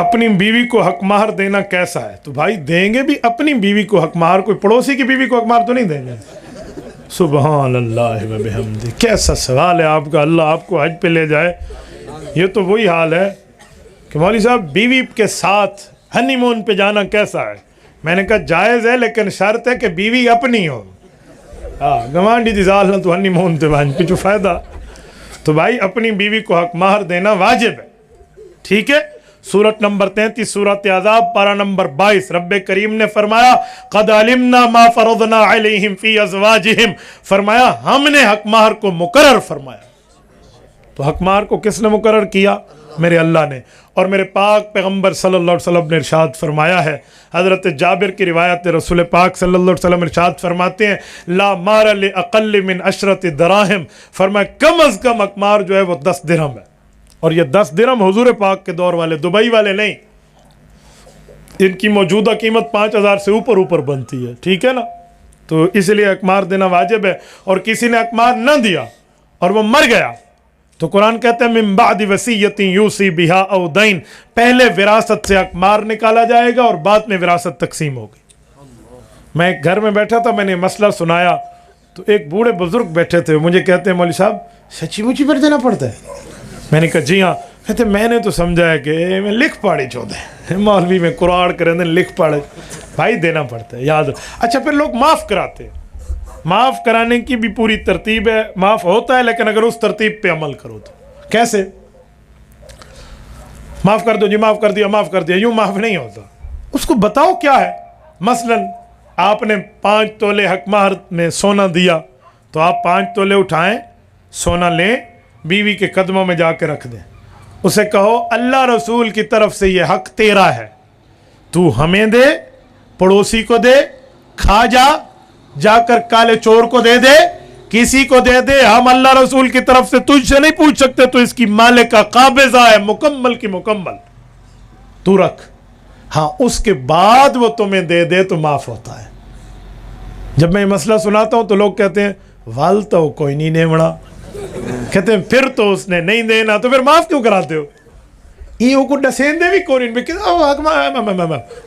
اپنی بیوی کو حق مہر دینا کیسا ہے؟ تو بھائی دیں گے بھی اپنی بیوی کو حق مہر، کوئی پڑوسی کی بیوی کو حق مہر تو نہیں دیں گے؟ سبحان اللہ و بحمدہ، کیسا سوال ہے آپ کا، اللہ آپ کو حج پہ لے جائے۔ یہ تو وہی حال ہے کہ مولوی صاحب بیوی کے ساتھ ہنی مون پہ جانا کیسا ہے؟ میں نے کہا جائز ہے، لیکن شرط ہے کہ بیوی اپنی ہو۔ گوانڈی دی زال نہ تو ہنی مون تے وان پچھو فائدہ۔ تو بھائی اپنی بیوی کو حق مہر دینا واجب ہے، ٹھیک ہے؟ سورت نمبر 33 سورت احزاب پارہ نمبر 22 رب کریم نے فرمایا قد علمنا ما فرضنا علیہم فی ازواجہم، فرمایا ہم نے حق مہر کو مقرر فرمایا۔ تو حق مہر کو کس نے مقرر کیا؟ میرے اللہ نے۔ اور میرے پاک پیغمبر صلی اللہ علیہ وسلم نے ارشاد فرمایا ہے، حضرت جابر کی روایت، رسول پاک صلی اللہ علیہ وسلم ارشاد فرماتے ہیں لا مہر لاقل من 10 دراہم، فرمایا کم از کم حق مہر جو ہے وہ 10 درہم ہے۔ اور یہ 10 درہم حضور پاک کے دور والے، دبئی والے نہیں، ان کی موجودہ قیمت 5000 سے اوپر بنتی ہے، ٹھیک ہے نا؟ تو اس لیے حق مہر دینا واجب ہے۔ اور کسی نے حق مہر نہ دیا اور وہ مر گیا تو قرآن کہتا ہے من بعد وصیۃ یوصی بہا او دین، پہلے وراثت سے حق مہر نکالا جائے گا اور بعد میں وراثت تقسیم ہوگی۔ میں ایک گھر میں بیٹھا تھا، میں نے مسئلہ سنایا تو ایک بوڑھے بزرگ بیٹھے تھے، مجھے کہتے ہیں مولوی صاحب سچی مچی پر دینا پڑتا ہے؟ میں نے کہا جی ہاں۔ کہتے میں نے تو سمجھا ہے کہ میں لکھ پاڑی چودھے مولوی میں قرآن کریں دیں لکھ پاڑے، بھائی دینا پڑتا ہے، یاد۔ اچھا پھر لوگ معاف کراتے ہیں، معاف کرانے کی بھی پوری ترتیب ہے، معاف ہوتا ہے لیکن اگر اس ترتیب پہ عمل کرو تو۔ کیسے؟ معاف کر دو جی، معاف کر دیا، یوں معاف نہیں ہوتا، اس کو بتاؤ کیا ہے۔ مثلا آپ نے 5 تولے حق مہر میں سونا دیا تو آپ 5 تولے اٹھائیں، سونا لیں، بیوی کے قدموں میں جا کے رکھ دیں، اسے کہو اللہ رسول کی طرف سے یہ حق تیرا ہے، تو ہمیں دے، پڑوسی کو دے، کھا جا کر کالے چور کو دے دے، کسی کو دے دے، ہم اللہ رسول کی طرف سے تجھ سے نہیں پوچھ سکتے، تو اس کی مالک کا قابضہ ہے، مکمل کی مکمل، تو رکھ۔ ہاں اس کے بعد وہ تمہیں دے دے تو معاف ہوتا ہے۔ جب میں یہ مسئلہ سناتا ہوں تو لوگ کہتے ہیں وال تو کوئی نہیں نیمڑا، کہتے ہیں پھر تو اس نے نہیں دینا، تو پھر معاف کیوں کراتے ہو؟ یہ کو ڈسین دے بھی کورین بھی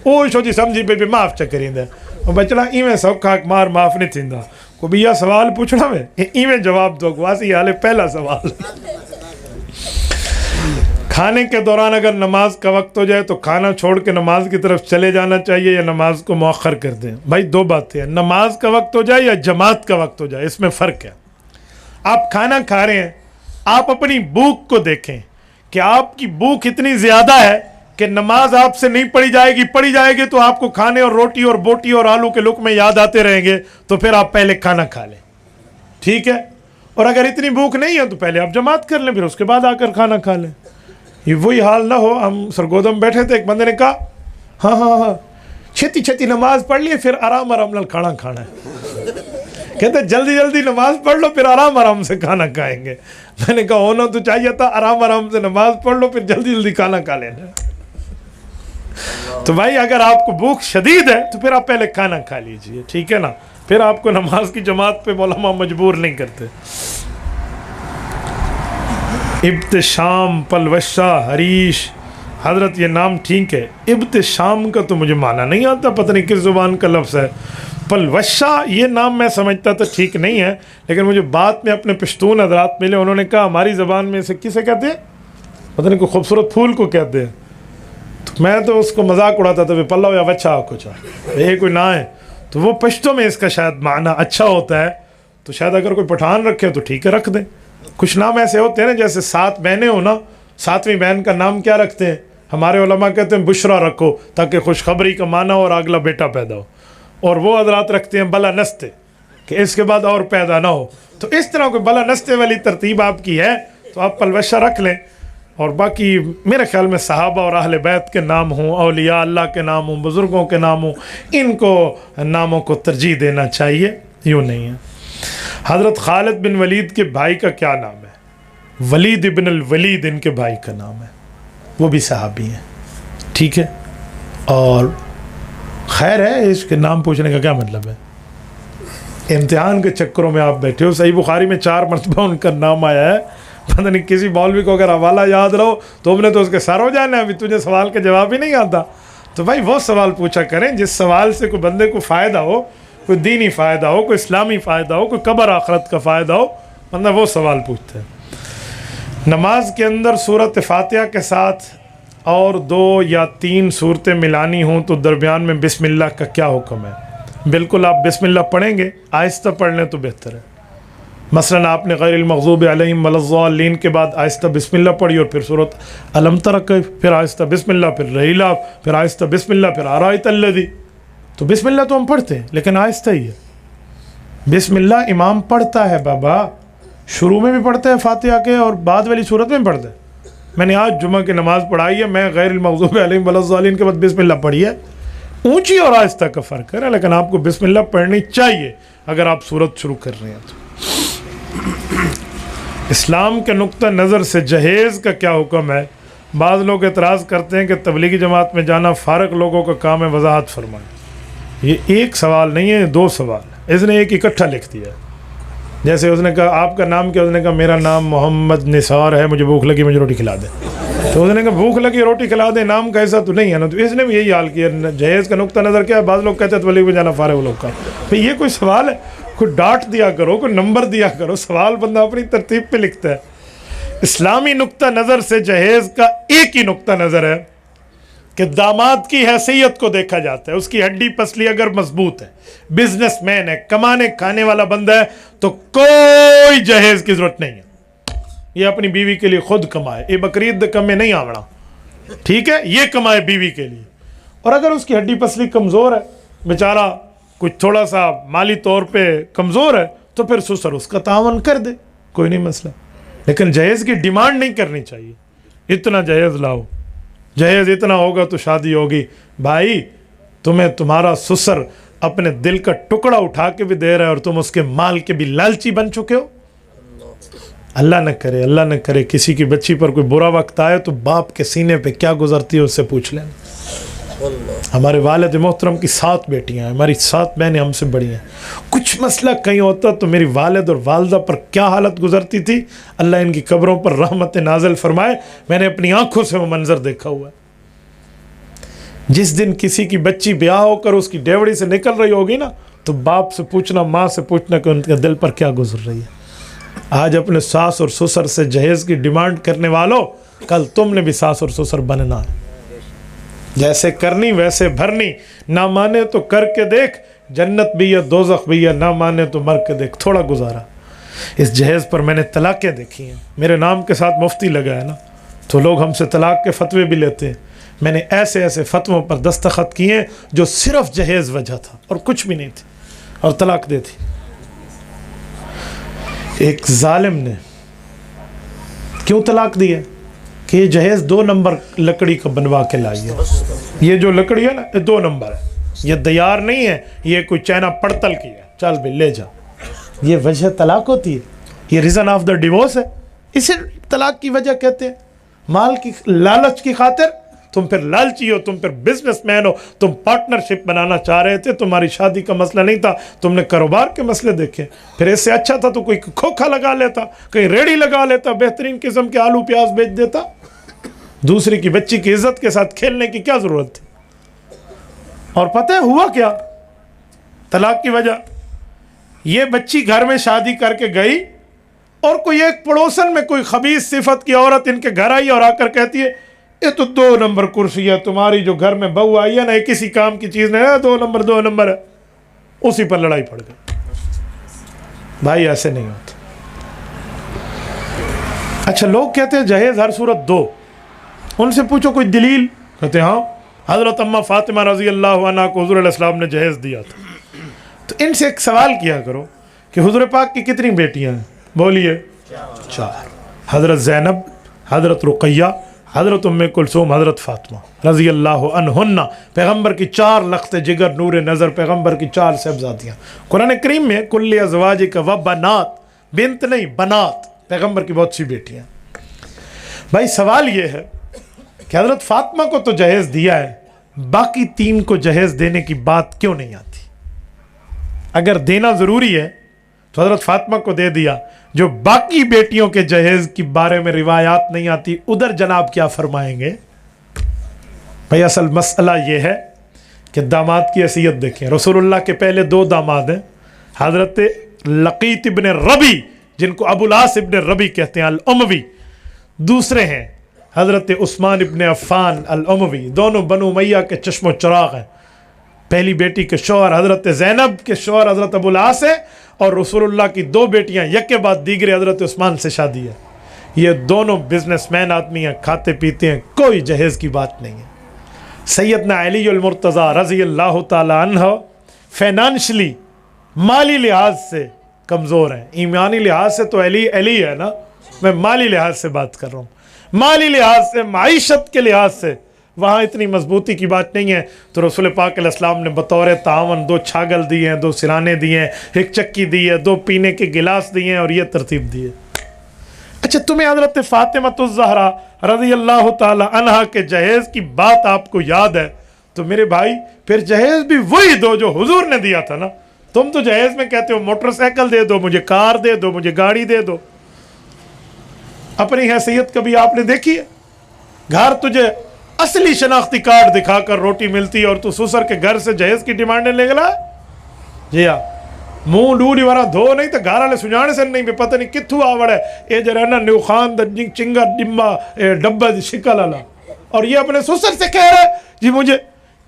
او شو جی سمجھی پہ بھی معاف چکرین دے بچڑا ایویں سوکھا حق مہر معاف نہیں تھیندا۔ کو بھی یہ سوال پوچھنا میں ایویں جواب دو، واسی حال پہلا سوال۔ کھانے کے دوران اگر نماز کا وقت ہو جائے تو کھانا چھوڑ کے نماز کی طرف چلے جانا چاہیے یا نماز کو مؤخر کر دیں؟ بھائی دو باتیں ہیں، نماز کا وقت ہو جائے یا جماعت کا وقت ہو جائے، اس میں فرق ہے۔ آپ کھانا کھا رہے ہیں، آپ اپنی بھوک کو دیکھیں کہ آپ کی بھوک اتنی زیادہ ہے کہ نماز آپ سے نہیں پڑھی جائے گی تو آپ کو کھانے اور روٹی اور بوٹی اور آلو کے لقمے یاد آتے رہیں گے، تو پھر آپ پہلے کھانا کھا لیں، ٹھیک ہے؟ اور اگر اتنی بھوک نہیں ہے تو پہلے آپ جماعت کر لیں، پھر اس کے بعد آ کر کھانا کھا لیں۔ یہ وہی حال نہ ہو، ہم سرگودم بیٹھے تھے، ایک بندے نے کہا ہاں چھتی نماز پڑھ لیے پھر آرام نال کھانا کھانا ہے۔ کہتے جلدی نماز پڑھ لو پھر آرام سے کھانا کھائیں گے۔ میں نے کہا ہونا تو چاہیے تھا آرام سے نماز پڑھ لو پھر جلدی کھانا کھا لینا۔ تو بھائی اگر آپ کو بھوک شدید ہے تو پھر آپ پہلے کھانا کھا لیجئے، ٹھیک ہے نا؟ پھر آپ کو نماز کی جماعت پہ علماء مجبور نہیں کرتے۔ ابتشام، پلوشہ، حریش، حضرت یہ نام ٹھیک ہے، ابتشام کا تو مجھے معنی نہیں آتا، پتہ نہیں کس زبان کا لفظ ہے۔ پلوشہ یہ نام میں سمجھتا تھا ٹھیک نہیں ہے، لیکن مجھے بعد میں اپنے پشتون حضرات ملے، انہوں نے کہا ہماری زبان میں اسے کسے کہتے ہیں؟ پتہ نہیں کوئی خوبصورت پھول کو کہتے ہیں۔ تو میں تو اس کو مذاق اڑاتا تھا پلو یا وچھا کچھ یہ کوئی نہ ہے، تو وہ پشتوں میں اس کا شاید معنی اچھا ہوتا ہے، تو شاید اگر کوئی پٹھان رکھے تو ٹھیک ہے رکھ دیں۔ کچھ نام ایسے ہوتے ہیں نا، جیسے 7 بہنیں ہو نا، 7ویں بہن کا نام کیا رکھتے ہیں؟ ہمارے علماء کہتے ہیں بشرا رکھو تاکہ خوشخبری کا معنی ہو اور اگلا بیٹا پیدا ہو، اور وہ حضرات رکھتے ہیں بلا نستے کہ اس کے بعد اور پیدا نہ ہو۔ تو اس طرح کوئی بلا نستے والی ترتیب آپ کی ہے تو آپ پلوشہ رکھ لیں، اور باقی میرے خیال میں صحابہ اور اہل بیت کے نام ہوں، اولیاء اللہ کے نام ہوں، بزرگوں کے نام ہوں، ان کو ناموں کو ترجیح دینا چاہیے، یوں نہیں ہے۔ حضرت خالد بن ولید کے بھائی کا کیا نام ہے؟ ولید ابن الولید ان کے بھائی کا نام ہے، وہ بھی صحابی ہیں، ٹھیک ہے؟ اور خیر ہے، اس کے نام پوچھنے کا کیا مطلب ہے؟ امتحان کے چکروں میں آپ بیٹھے ہو، صحیح بخاری میں 4 مرتبہ ان کا نام آیا ہے، پتہ نہیں کسی مولوی کو اگر حوالہ یاد رہو تو ہم نے تو اس کے سر ہو جانا ہے، ابھی تجھے سوال کا جواب ہی نہیں آتا. تو بھائی وہ سوال پوچھا کریں جس سوال سے کوئی بندے کو فائدہ ہو، کوئی دینی فائدہ ہو، کوئی اسلامی فائدہ ہو، کوئی قبر آخرت کا فائدہ ہو، بندہ وہ سوال پوچھتے ہیں. نماز کے اندر سورۃ فاتحہ کے ساتھ اور 2 یا 3 صورتیں ملانی ہوں تو درمیان میں بسم اللہ کا کیا حکم ہے؟ بالکل آپ بسم اللہ پڑھیں گے، آہستہ پڑھ لیں تو بہتر ہے. مثلا آپ نے غیر المغضوب علیہم ولا الضالین کے بعد آہستہ بسم اللہ پڑھی اور پھر سورۃ الم تر پھر آہستہ بسم اللہ، پھر رحیلا، پھر آہستہ بسم اللہ، پھر ارایت الذی. تو بسم اللہ تو ہم پڑھتے ہیں لیکن آہستہ ہی ہے. بسم اللہ امام پڑھتا ہے بابا، شروع میں بھی پڑھتے ہیں فاتحہ کے اور بعد والی صورت میں بھی پڑھتے ہیں. میں نے آج جمعہ کی نماز پڑھائی ہے، میں غیر المغضوب علیہم ولا الضالین کے بعد بسم اللہ پڑھی ہے. اونچی اور آہستہ کا فرق ہے، لیکن آپ کو بسم اللہ پڑھنی چاہیے اگر آپ صورت شروع کر رہے ہیں تو. اسلام کے نقطہ نظر سے جہیز کا کیا حکم ہے؟ بعض لوگ اعتراض کرتے ہیں کہ تبلیغی جماعت میں جانا فارغ لوگوں کا کام ہے، وضاحت فرمائیں. یہ ایک سوال نہیں ہے، 2 سوال. اس نے ایک اکٹھا لکھ دیا. جیسے اس نے کہا آپ کا نام کیا؟ اس نے کہا میرا نام محمد نثار ہے، مجھے بھوک لگی، مجھے روٹی کھلا دے. تو اس نے کہا بھوک لگی روٹی کھلا دے، نام کا ایسا تو نہیں ہے نا. تو اس نے بھی یہی حال کیا. جہیز کا نقطہ نظر کیا ہے؟ بعض لوگ کہتے ہیں تبلیغ میں جانا فارغ لوگ کا. یہ کوئی سوال ہے؟ کوئی ڈاٹ دیا کرو، کوئی نمبر دیا کرو. سوال بندہ اپنی ترتیب پہ لکھتا ہے. اسلامی نقطہ نظر سے جہیز کا ایک ہی نقطہ نظر ہے کہ داماد کی حیثیت کو دیکھا جاتا ہے. اس کی ہڈی پسلی اگر مضبوط ہے، بزنس مین ہے، کمانے کھانے والا بندہ ہے، تو کوئی جہیز کی ضرورت نہیں ہے. یہ اپنی بیوی کے لیے خود کمائے، یہ بقرعید کمے نہیں آوڑا، ٹھیک ہے، یہ کمائے بیوی کے لیے. اور اگر اس کی ہڈی پسلی کمزور ہے، بیچارہ کچھ تھوڑا سا مالی طور پہ کمزور ہے، تو پھر سسر اس کا تعاون کر دے، کوئی نہیں مسئلہ. لیکن جہیز کی ڈیمانڈ نہیں کرنی چاہیے. اتنا جہیز لاؤ، جہیز اتنا ہوگا تو شادی ہوگی. بھائی تمہیں تمہارا سسر اپنے دل کا ٹکڑا اٹھا کے بھی دے رہا ہے اور تم اس کے مال کے بھی لالچی بن چکے ہو. اللہ نہ کرے، اللہ نہ کرے کسی کی بچی پر کوئی برا وقت آئے تو باپ کے سینے پہ کیا گزرتی ہے اس سے پوچھ لیں. ہمارے والد محترم کی 7 بیٹیاں ہیں، ہماری 7 بہنیں ہم سے بڑی ہیں. کچھ مسئلہ کہیں ہوتا تو میری والد اور والدہ پر کیا حالت گزرتی تھی. اللہ ان کی قبروں پر رحمت نازل فرمائے. میں نے اپنی آنکھوں سے وہ منظر دیکھا ہوا ہے. جس دن کسی کی بچی بیاہ ہو کر اس کی ڈیوڑی سے نکل رہی ہوگی نا، تو باپ سے پوچھنا، ماں سے پوچھنا کہ ان کے دل پر کیا گزر رہی ہے. آج اپنے ساس اور سسر سے جہیز کی ڈیمانڈ کرنے والوں، کل تم نے بھی ساس اور سسر بننا ہے. جیسے کرنی ویسے بھرنی. نہ مانے تو کر کے دیکھ، جنت بھی ہے دوزخ بھی ہے. نہ مانے تو مر کے دیکھ، تھوڑا گزارا. اس جہیز پر میں نے طلاقیں دیکھی ہیں. میرے نام کے ساتھ مفتی لگا ہے نا، تو لوگ ہم سے طلاق کے فتوے بھی لیتے ہیں. میں نے ایسے ایسے فتووں پر دستخط کیے ہیں جو صرف جہیز وجہ تھا اور کچھ بھی نہیں تھی، اور طلاق دے تھی. ایک ظالم نے کیوں طلاق دی ہے کہ یہ جہیز 2 نمبر لکڑی کا بنوا کے لائی ہے. یہ جو لکڑی ہے نا، یہ 2 نمبر ہے، یہ دیار نہیں ہے، یہ کوئی چائنا پڑتل کی ہے. چل بھی لے جا. یہ وجہ طلاق ہوتی ہے، یہ ریزن آف دا ڈیورس ہے. اسے طلاق کی وجہ کہتے ہیں. مال کی لالچ کی خاطر تم پھر لالچی ہو، تم پھر بزنس مین ہو، تم پارٹنرشپ بنانا چاہ رہے تھے، تمہاری شادی کا مسئلہ نہیں تھا، تم نے کاروبار کے مسئلے دیکھے. پھر اس سے اچھا تھا تو کوئی کھوکھا لگا لیتا، کہیں ریڑھی لگا لیتا، بہترین قسم کے آلو پیاز بیچ دیتا. دوسری کی بچی کی عزت کے ساتھ کھیلنے کی کیا ضرورت تھی؟ اور پتہ ہے ہوا کیا طلاق کی وجہ؟ یہ بچی گھر میں شادی کر کے گئی اور کوئی ایک پڑوسن میں کوئی خبیث صفت کی عورت ان کے گھر آئی اور آ کر کہتی ہے یہ تو 2 نمبر کرسی ہے تمہاری جو گھر میں بہو آئی ہے نا، یہ کسی کام کی چیز نہیں ہے، 2 نمبر ہے. اسی پر لڑائی پڑ گئی. بھائی ایسے نہیں ہوتا. اچھا لوگ کہتے ہیں جہیز ہر صورت دو. ان سے پوچھو کوئی دلیل. کہتے ہیں ہاں حضرت اماں فاطمہ رضی اللہ عنہ کو حضور علیہ السلام نے جہیز دیا تھا. تو ان سے ایک سوال کیا کرو کہ حضور پاک کی کتنی بیٹیاں ہیں؟ بولیے 4. حضرت زینب، حضرت رقیہ، حضرت ام کلثوم، حضرت فاطمہ رضی اللہ عنہن. پیغمبر کی 4 لخت جگر نور نظر، پیغمبر کی 4 صاحبزادیاں. قرآن کریم میں کل ازواجک و بنات، بنت نہیں بنات، پیغمبر کی بہت سی بیٹیاں. بھائی سوال یہ ہے کہ حضرت فاطمہ کو تو جہیز دیا ہے، باقی 3 کو جہیز دینے کی بات کیوں نہیں آتی؟ اگر دینا ضروری ہے تو حضرت فاطمہ کو دے دیا. جو باقی بیٹیوں کے جہیز کی بارے میں روایات نہیں آتی ادھر جناب کیا فرمائیں گے؟ بھئی اصل مسئلہ یہ ہے کہ داماد کی حیثیت دیکھیں. رسول اللہ کے پہلے 2 داماد ہیں, حضرت لقیط ابن ربی جن کو ابو العاص ابن ربی کہتے ہیں الاموی, دوسرے ہیں حضرت عثمان ابن عفان الاموی, دونوں بنو امیہ کے چشم و چراغ ہیں. پہلی بیٹی کے شوہر حضرت زینب کے شوہر حضرت ابو العاص ہے, اور رسول اللہ کی 2 بیٹیاں یک کے بعد دیگرے حضرت عثمان سے شادی ہے. یہ دونوں بزنس مین آدمی ہیں, کھاتے پیتے ہیں, کوئی جہیز کی بات نہیں ہے. سیدنا علی المرتضیٰ رضی اللہ تعالی عنہ فائنانشلی مالی لحاظ سے کمزور ہیں. ایمانی لحاظ سے تو علی ہے نا, میں مالی لحاظ سے بات کر رہا ہوں. مالی لحاظ سے, معیشت کے لحاظ سے وہاں اتنی مضبوطی کی بات نہیں ہے. تو رسول پاک علیہ السلام نے بطور تعاون 2 چھاگل دیے ہیں, 2 سرانے دیے ہیں, 1 چکی دی ہے, 2 پینے کے گلاس دیے ہیں, اور یہ ترتیب دی ہے. اچھا تمہیں حضرت فاطمہ الزہرا رضی اللہ تعالی عنہا کے جہیز کی بات آپ کو یاد ہے, تو میرے بھائی پھر جہیز بھی وہی دو جو حضور نے دیا تھا نا. تم تو جہیز میں کہتے ہو موٹر سائیکل دے دو, مجھے کار دے دو, مجھے گاڑی دے دو. اپنی حیثیت کبھی آپ نے دیکھی ہے؟ گھر تجھے اصلی شناختی کارڈ دکھا کر روٹی ملتی ہے اور تو سسر کے گھر سے جہیز کی ڈیمانڈیں لے گلا ہے؟ جی ہاں, منہ ڈوڑی ورا دھو نہیں تو گھر والے سجانے سے نہیں, پتہ نہیں کتھو آوڑ ہے یہ جو نا نیو خان دا چنگا ڈبا شکل والا. اور یہ اپنے سسر سے کہہ رہا ہے جی مجھے.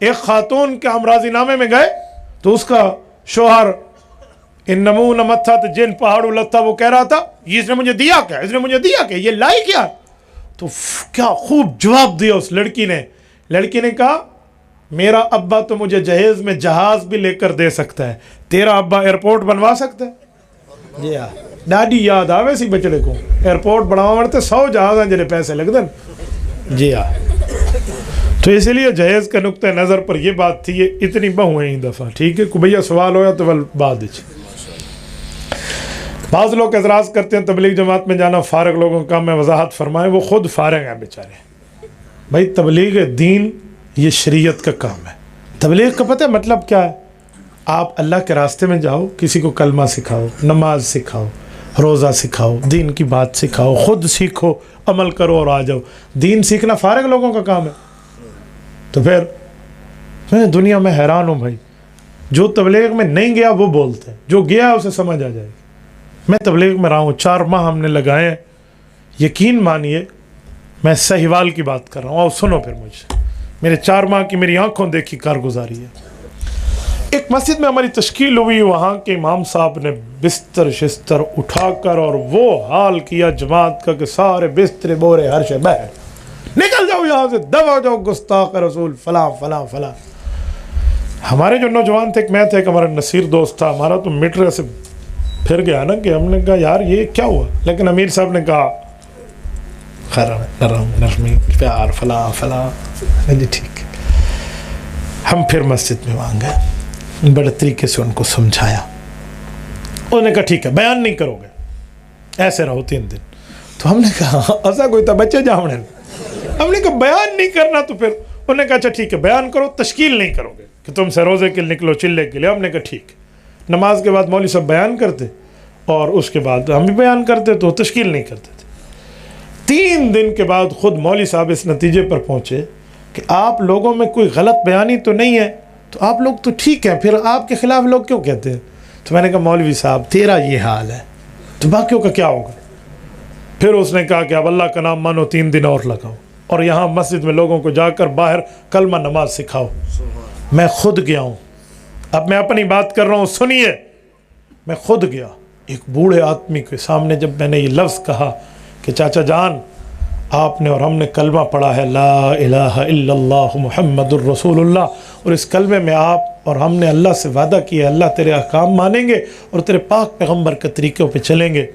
ایک خاتون کے امراضی نامے میں گئے تو اس کا شوہر ان نمون متھا تو جن پہاڑوں لتھا, وہ کہہ رہا تھا اس نے مجھے دیا کیا, اس نے مجھے دیا کیا, یہ لائی کیا. تو کیا خوب جواب دیا اس لڑکی نے. لڑکی نے کہا میرا ابا تو مجھے جہیز میں جہاز بھی لے کر دے سکتا ہے, تیرا ابا ایئرپورٹ بنوا سکتا ہے. جی ہاں, ڈاڈی یاد آوے سی بچڑے کو, ایئرپورٹ بنوا مرتے 100 جہاز ہیں جنہیں پیسے لگ دن. جی ہاں, تو اس لیے جہیز کا نقطہ نظر پر یہ بات تھی. یہ اتنی بہو ہیں دفعہ, ٹھیک ہے, کو بھیا سوال ہویا تو بعد اچھ. بعض لوگ اعتراض کرتے ہیں تبلیغ جماعت میں جانا فارغ لوگوں کا, میں وضاحت فرمائیں وہ خود فارغ ہیں بیچارے. بھائی تبلیغ دین یہ شریعت کا کام ہے. تبلیغ کا پتہ ہے مطلب کیا ہے؟ آپ اللہ کے راستے میں جاؤ, کسی کو کلمہ سکھاؤ, نماز سکھاؤ, روزہ سکھاؤ, دین کی بات سکھاؤ, خود سیکھو, عمل کرو اور آ جاؤ. دین سیکھنا فارغ لوگوں کا کام ہے. تو پھر میں دنیا میں حیران ہوں بھائی, جو تبلیغ میں نہیں گیا وہ بولتے ہیں, جو گیا اسے سمجھ آ جائے گی. میں تبلیغ میں رہا ہوں, 4 ماہ ہم نے لگائے ہیں. یقین مانیے میں سہیوال کی بات کر رہا ہوں, اور سنو پھر مجھ سے, میرے 4 ماہ کی میری آنکھوں دیکھی کارگزاری ہے. ایک مسجد میں ہماری تشکیل ہوئی, وہاں کے امام صاحب نے بستر شستر اٹھا کر اور وہ حال کیا جماعت کا کہ سارے بستر بورے ہر شے بیٹھ, نکل جاؤ یہاں سے, دبا جاؤ گستاخ رسول فلاں فلاں فلاں. ہمارے جو نوجوان تھے, ایک میں تھے, ایک ہمارا نصیر دوست تھا, ہمارا تو میٹر سے پھر گیا نا کہ ہم نے کہا یار یہ کیا ہوا. لیکن امیر صاحب نے کہا نرم نرمی پیار فلاں فلاں. جی ٹھیک ہے. ہم پھر مسجد میں وہاں گئے, بڑے طریقے سے ان کو سمجھایا. انہوں نے کہا ٹھیک ہے بیان نہیں کرو گے, ایسے رہو 3 دن. تو ہم نے کہا ایسا کوئی تھا بچے جاؤں. ہم نے کہا بیان نہیں کرنا, تو پھر انہوں نے کہا اچھا ٹھیک ہے بیان کرو, تشکیل نہیں کرو گے کہ تم سے روزے کے نکلو چلے کے لیے. ہم نے کہا ٹھیک. نماز کے بعد مولوی صاحب بیان کرتے اور اس کے بعد ہم بھی بیان کرتے, تو تشکیل نہیں کرتے تھے. 3 دن کے بعد خود مولوی صاحب اس نتیجے پر پہنچے کہ آپ لوگوں میں کوئی غلط بیانی تو نہیں ہے, تو آپ لوگ تو ٹھیک ہیں, پھر آپ کے خلاف لوگ کیوں کہتے ہیں. تو میں نے کہا مولوی صاحب تیرا یہ حال ہے تو باقیوں کا کیا ہوگا. پھر اس نے کہا کہ اب اللہ کا نام مانو, 3 دن اور لگاؤ, اور یہاں مسجد میں لوگوں کو جا کر باہر کلمہ نماز سکھاؤ. میں خود گیا ہوں, اب میں اپنی بات کر رہا ہوں, سنیے. میں خود گیا, ایک بوڑھے آدمی کے سامنے جب میں نے یہ لفظ کہا کہ چاچا جان آپ نے اور ہم نے کلمہ پڑھا ہے لا الہ الا اللہ محمد الرسول اللہ, اور اس کلمے میں آپ اور ہم نے اللہ سے وعدہ کیا اللہ تیرے احکام مانیں گے اور تیرے پاک پیغمبر کے طریقوں پہ چلیں گے.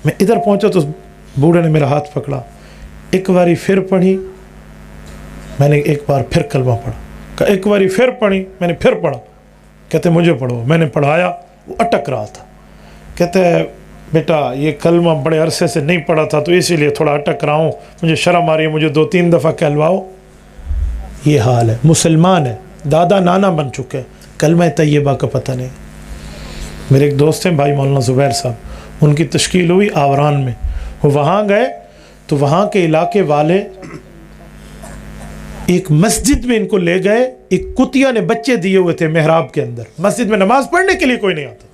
میں ادھر پہنچا تو بوڑھے نے میرا ہاتھ پکڑا, ایک باری پھر پڑھی, میں نے ایک بار پھر کلمہ پڑھا, کہ ایک باری پھر پڑھی, میں نے پھر پڑھا. کہتے مجھے پڑھو. میں نے پڑھایا, وہ اٹک رہا تھا. کہتے ہیں بیٹا یہ کلمہ بڑے عرصے سے نہیں پڑھا تھا تو اسی لیے تھوڑا اٹک رہا ہوں, مجھے شرم آ رہی ہے, مجھے 2-3 دفعہ کہلواؤ. یہ حال ہے. مسلمان ہے, دادا نانا بن چکے, کلمہ طیبہ کا پتہ نہیں. میرے ایک دوست ہیں بھائی مولانا زبیر صاحب، ان کی تشکیل ہوئی آوران میں، وہ وہاں گئے تو وہاں کے علاقے والے ایک مسجد میں ان کو لے گئے، ایک کتیا نے بچے دیے ہوئے تھے محراب کے اندر، مسجد میں نماز پڑھنے کے لیے کوئی نہیں آتا تھا۔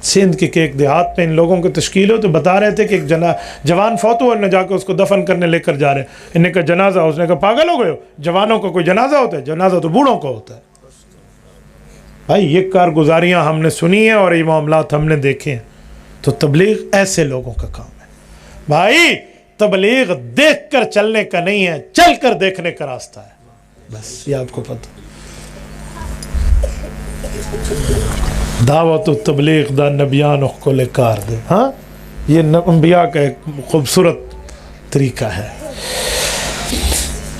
سندھ کے ایک دیہات میں ان لوگوں کی تشکیل ہو تو بتا رہے تھے کہ ایک جوان فوت ہوا، انہیں جا کے اس کو دفن کرنے لے کر جا رہے ہیں، انہیں کہا جنازہ، اس نے کہا پاگل ہو گئے ہو، جوانوں کا کوئی جنازہ ہوتا ہے؟ جنازہ تو بوڑھوں کا ہوتا ہے۔ بھائی یہ کارگزاریاں ہم نے سنی ہیں اور یہ معاملات ہم نے دیکھے ہیں۔ تو تبلیغ ایسے لوگوں کا کام ہے بھائی، تبلیغ دیکھ کر چلنے کا نہیں ہے، چل کر دیکھنے کا راستہ ہے، بس یہ آپ کو پتہ۔ دعوت و تبلیغ دا نبیان کو لے کار دے، ہاں یہ انبیاء کا ایک خوبصورت طریقہ ہے۔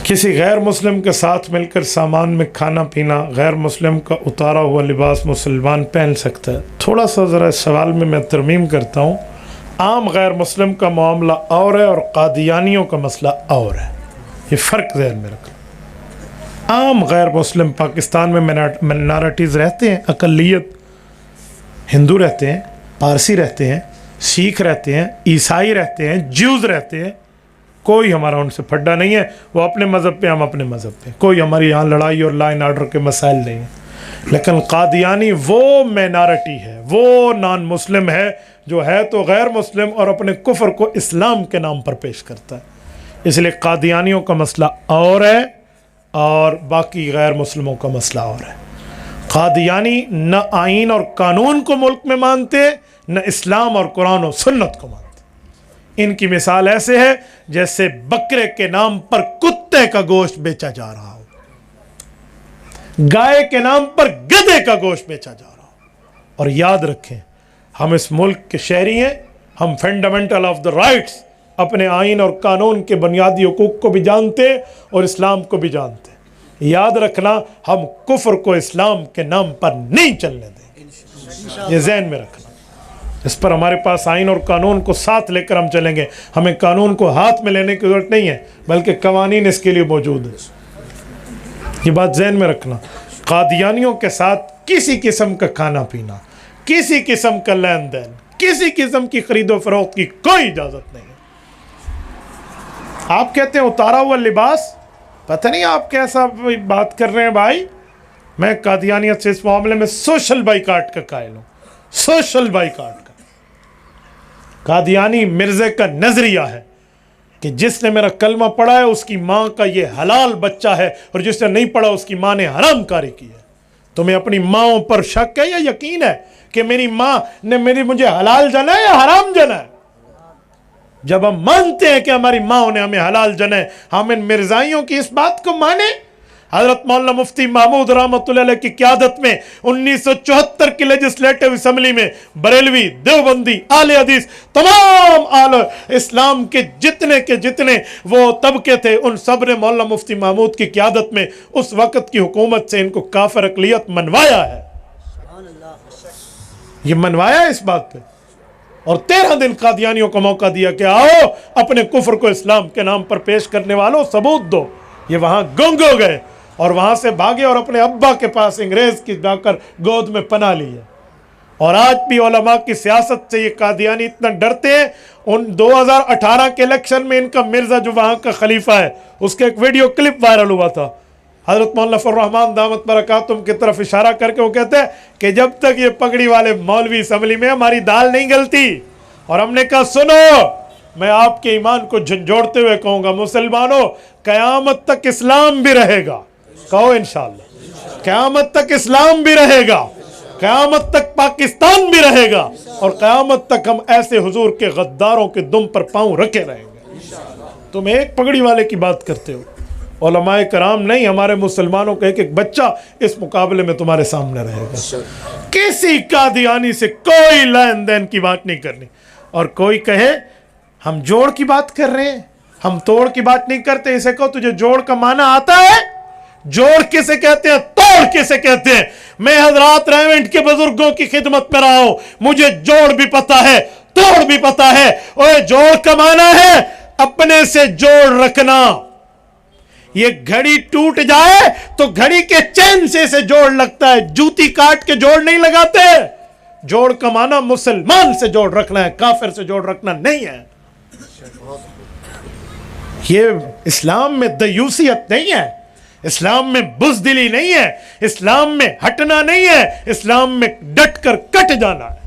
کسی غیر مسلم کے ساتھ مل کر سامان میں کھانا پینا، غیر مسلم کا اتارا ہوا لباس مسلمان پہن سکتا ہے؟ تھوڑا سا ذرا اس سوال میں ترمیم کرتا ہوں۔ عام غیر مسلم کا معاملہ اور ہے اور قادیانیوں کا مسئلہ اور ہے، یہ فرق ذہن میں رکھنا۔ عام غیر مسلم پاکستان میں مائنارٹیز رہتے ہیں، اقلیت، ہندو رہتے ہیں، پارسی رہتے ہیں، سکھ رہتے ہیں، عیسائی رہتے ہیں، جیوز رہتے ہیں، کوئی ہمارا ان سے پھڈا نہیں ہے، وہ اپنے مذہب پہ، ہم اپنے مذہب پہ، کوئی ہماری یہاں لڑائی اور لا اینڈ آرڈر کے مسائل نہیں ہیں۔ لیکن قادیانی وہ مائنارٹی ہے، وہ نان مسلم ہے جو ہے تو غیر مسلم اور اپنے کفر کو اسلام کے نام پر پیش کرتا ہے۔ اس لیے قادیانیوں کا مسئلہ اور ہے اور باقی غیر مسلموں کا مسئلہ اور ہے۔ قادیانی نہ آئین اور قانون کو ملک میں مانتے، نہ اسلام اور قرآن و سنت کو مانتے۔ ان کی مثال ایسے ہے جیسے بکرے کے نام پر کتے کا گوشت بیچا جا رہا ہو، گائے کے نام پر گدھے کا گوشت بیچا جا رہا ہو۔ اور یاد رکھیں ہم اس ملک کے شہری ہیں، ہم فنڈامنٹل آف دا رائٹس، اپنے آئین اور قانون کے بنیادی حقوق کو بھی جانتے اور اسلام کو بھی جانتے۔ یاد رکھنا ہم کفر کو اسلام کے نام پر نہیں چلنے دیں گے، یہ ذہن میں رکھنا۔ اس پر ہمارے پاس آئین اور قانون کو ساتھ لے کر ہم چلیں گے، ہمیں قانون کو ہاتھ میں لینے کی ضرورت نہیں ہے، بلکہ قوانین اس کے لیے موجود ہیں، یہ بات ذہن میں رکھنا۔ قادیانیوں کے ساتھ کسی قسم کا کھانا پینا، کسی قسم کا لین دین، کسی قسم کی خرید و فروخت کی کوئی اجازت نہیں ہے۔ آپ کہتے ہیں اتارا ہوا لباس، پتہ نہیں آپ کیسا بات کر رہے ہیں بھائی۔ میں قادیانیت سے اس معاملے میں سوشل بائیکاٹ کا قائل ہوں، سوشل بائیکاٹ کا۔ قادیانی مرزے کا نظریہ ہے کہ جس نے میرا کلمہ پڑھا ہے اس کی ماں کا یہ حلال بچہ ہے، اور جس نے نہیں پڑھا اس کی ماں نے حرام کاری کی ہے۔ تمہیں اپنی ماؤں پر شک ہے یا یقین ہے کہ میری ماں نے مجھے حلال جنا ہے یا حرام جنا ہے؟ جب ہم مانتے ہیں کہ ہماری ماں نے ہمیں حلال جنا ہے، ہم ان مرزائیوں کی اس بات کو مانیں۔ حضرت مولانا مفتی محمود رحمۃ اللہ علیہ کی قیادت میں 1974 کی لیجسلیٹو اسمبلی میں بریلوی، دیوبندی، اہل حدیث، تمام اہل اسلام کے جتنے وہ طبقے تھے، ان سب نے مولانا مفتی محمود کی قیادت میں اس وقت کی حکومت سے ان کو کافر اقلیت منوایا ہے، یہ منوایا ہے اس بات پہ۔ اور 13 دن قادیانیوں کو موقع دیا کہ آؤ اپنے کفر کو اسلام کے نام پر پیش کرنے والوں ثبوت دو۔ یہ وہاں گنگ ہو گئے اور وہاں سے بھاگے اور اپنے ابا کے پاس انگریز کی جا کر گود میں پناہ لی ہے۔ اور آج بھی علماء کی سیاست سے یہ قادیانی اتنا ڈرتے ہیں۔ ان 2018 کے الیکشن میں ان کا مرزا جو وہاں کا خلیفہ ہے، اس کا ایک ویڈیو کلپ وائرل ہوا تھا، حضرت مولانا فضل الرحمان دامت برکاتہم کی طرف اشارہ کر کے وہ کہتے ہیں کہ جب تک یہ پگڑی والے مولوی اسمبلی میں ہماری دال نہیں گلتی۔ اور ہم نے کہا سنو، میں آپ کے ایمان کو جھنجھوڑتے ہوئے کہوں گا، مسلمانوں قیامت تک اسلام بھی رہے گا، کہو انشاءاللہ، قیامت تک اسلام بھی رہے گا، قیامت تک پاکستان بھی رہے گا، اور قیامت تک ہم ایسے حضور کے غداروں کے دم پر پاؤں رکھے رہیں گے۔ تم ایک پگڑی والے کی بات کرتے ہو، علماء کرام نہیں، ہمارے مسلمانوں کا ایک ایک بچہ اس مقابلے میں تمہارے سامنے رہے گا۔ کسی قادیانی سے کوئی لین دین کی بات نہیں کرنی۔ اور کوئی کہے ہم جوڑ کی بات کر رہے ہیں، ہم توڑ کی بات نہیں کرتے، اسے کہو تجھے جوڑ کا معنی آتا ہے؟ جوڑ کسے کہتے ہیں، توڑ کسے کہتے ہیں؟ میں حضرات ریونٹ کے بزرگوں کی خدمت میں رہا ہوں، مجھے جوڑ بھی پتا ہے، توڑ بھی پتا ہے۔ اور جوڑ کا معنی ہے اپنے سے جوڑ رکھنا۔ یہ گھڑی ٹوٹ جائے تو گھڑی کے چین سے اسے جوڑ لگتا ہے، جوتی کاٹ کے جوڑ نہیں لگاتے۔ جوڑ کا معنی مسلمان سے جوڑ رکھنا ہے، کافر سے جوڑ رکھنا نہیں ہے۔ یہ اسلام میں دیوسیت نہیں ہے، اسلام میں بزدلی نہیں ہے، اسلام میں ہٹنا نہیں ہے، اسلام میں ڈٹ کر کٹ جانا ہے۔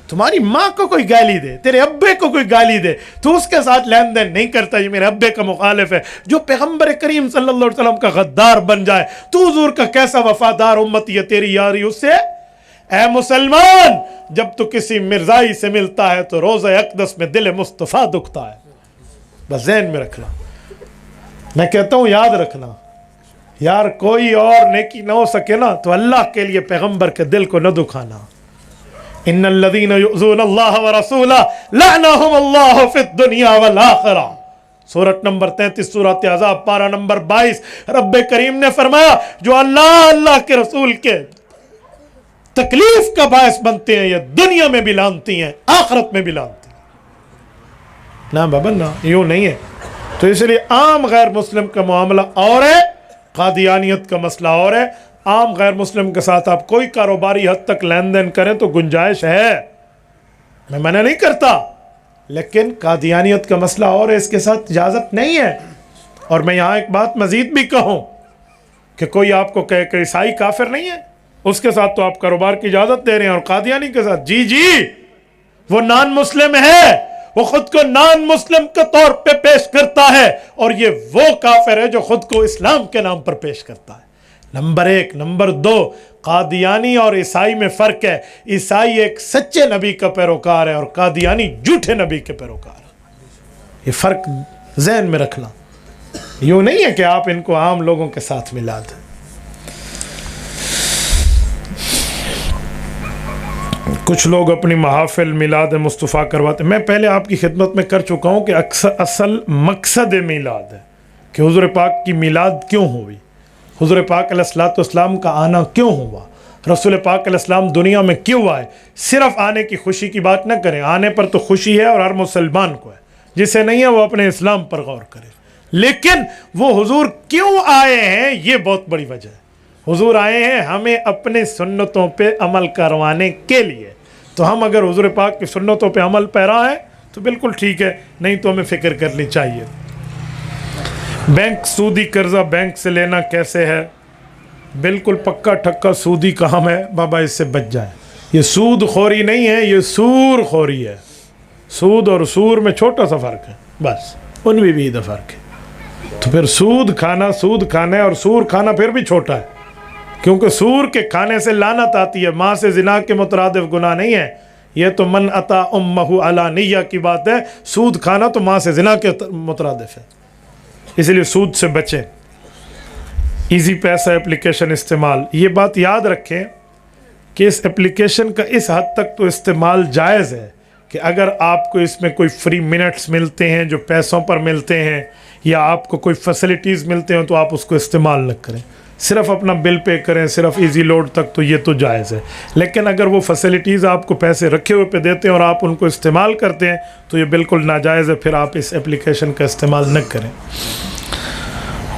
تمہاری ماں کو کوئی گالی دے، تیرے ابے کو کوئی گالی دے، تو اس کے ساتھ لین دین نہیں کرتا، یہ میرے ابے کا مخالف ہے۔ جو پیغمبر کریم صلی اللہ علیہ وسلم کا غدار بن جائے، تو حضور کا کیسا وفادار امتی ہے، تیری یاری اس سے؟ اے مسلمان، جب تو کسی مرزائی سے ملتا ہے تو روزہ اقدس میں دل مصطفیٰ دکھتا ہے۔ بس ذہن میں رکھنا، میں کہتا ہوں یاد رکھنا، یار کوئی اور نیکی نہ ہو سکے نا تو اللہ کے لیے پیغمبر کے دل کو نہ دکھانا۔ ان الذین یؤذون اللہ ورسولہ لعنہم اللہ فی الدنیا والآخرہ، سورۃ نمبر 33 سورۃ احزاب پارہ نمبر 22۔ رب کریم نے فرمایا جو اللہ کے رسول کے تکلیف کا باعث بنتے ہیں، یہ دنیا میں بھی لانتی ہیں، آخرت میں بھی لانتی ہیں۔ نا بابا نا، یوں نہیں ہے۔ تو اس لیے عام غیر مسلم کا معاملہ اور ہے، قادیانیت کا مسئلہ اور ہے۔ عام غیر مسلم کے ساتھ آپ کوئی کاروباری حد تک لین دین کریں تو گنجائش ہے، میں منع نہیں کرتا، لیکن قادیانیت کا مسئلہ اور ہے، اس کے ساتھ اجازت نہیں ہے۔ اور میں یہاں ایک بات مزید بھی کہوں کہ کوئی آپ کو کہے کہ عیسائی کافر نہیں ہے، اس کے ساتھ تو آپ کاروبار کی اجازت دے رہے ہیں، اور قادیانی کے ساتھ جی وہ نان مسلم ہے، وہ خود کو نان مسلم کے طور پہ پیش کرتا ہے، اور یہ وہ کافر ہے جو خود کو اسلام کے نام پر پیش کرتا ہے۔ نمبر 1۔ نمبر 2، قادیانی اور عیسائی میں فرق ہے۔ عیسائی ایک سچے نبی کا پیروکار ہے اور قادیانی جھوٹے نبی کے پیروکار ہے۔ یہ فرق ذہن میں رکھنا، یوں نہیں ہے کہ آپ ان کو عام لوگوں کے ساتھ ملا دیں۔ کچھ لوگ اپنی محافل میلاد مصطفیٰ کرواتے، میں پہلے آپ کی خدمت میں کر چکا ہوں کہ اصل مقصد میلاد ہے کہ حضور پاک کی میلاد کیوں ہوئی، حضور پاک علیہ السلام کا آنا کیوں ہوا، رسول پاک علیہ السلام دنیا میں کیوں آئے۔ صرف آنے کی خوشی کی بات نہ کریں، آنے پر تو خوشی ہے اور ہر مسلمان کو ہے، جسے نہیں ہے وہ اپنے اسلام پر غور کرے، لیکن وہ حضور کیوں آئے ہیں یہ بہت بڑی وجہ ہے۔ حضور آئے ہیں ہمیں اپنے سنتوں پہ عمل کروانے کے لیے، تو ہم اگر حضور پاک کی سنتوں پہ عمل پیرا ہے تو بالکل ٹھیک ہے، نہیں تو ہمیں فکر کرنی چاہیے۔ بینک سودی قرضہ بینک سے لینا کیسے ہے؟ بالکل پکا ٹھکا سودی کام ہے بابا، اس سے بچ جائیں۔ یہ سود خوری نہیں ہے، یہ سور خوری ہے۔ سود اور سور میں چھوٹا سا فرق ہے، بس ان میں بھی ادھر فرق ہے۔ تو پھر سود کھانا ہے اور سور کھانا پھر بھی چھوٹا ہے، کیونکہ سور کے کھانے سے لعنت آتی ہے، ماں سے زنا کے مترادف گناہ نہیں ہے۔ یہ تو من اتا امہ علانیہ کی بات ہے، سود کھانا تو ماں سے زنا کے مترادف ہے، اس لیے سود سے بچیں۔ ایزی پیسہ اپلیکیشن استعمال، یہ بات یاد رکھیں کہ اس اپلیکیشن کا اس حد تک تو استعمال جائز ہے کہ اگر آپ کو اس میں کوئی فری منٹس ملتے ہیں جو پیسوں پر ملتے ہیں، یا آپ کو کوئی فیسلٹیز ملتے ہیں تو آپ اس کو استعمال نہ کریں، صرف اپنا بل پے کریں، صرف ایزی لوڈ تک، تو یہ تو جائز ہے۔ لیکن اگر وہ فیسلٹیز آپ کو پیسے رکھے ہوئے پہ دیتے ہیں اور آپ ان کو استعمال کرتے ہیں تو یہ بالکل ناجائز ہے، پھر آپ اس اپلیکیشن کا استعمال نہ کریں۔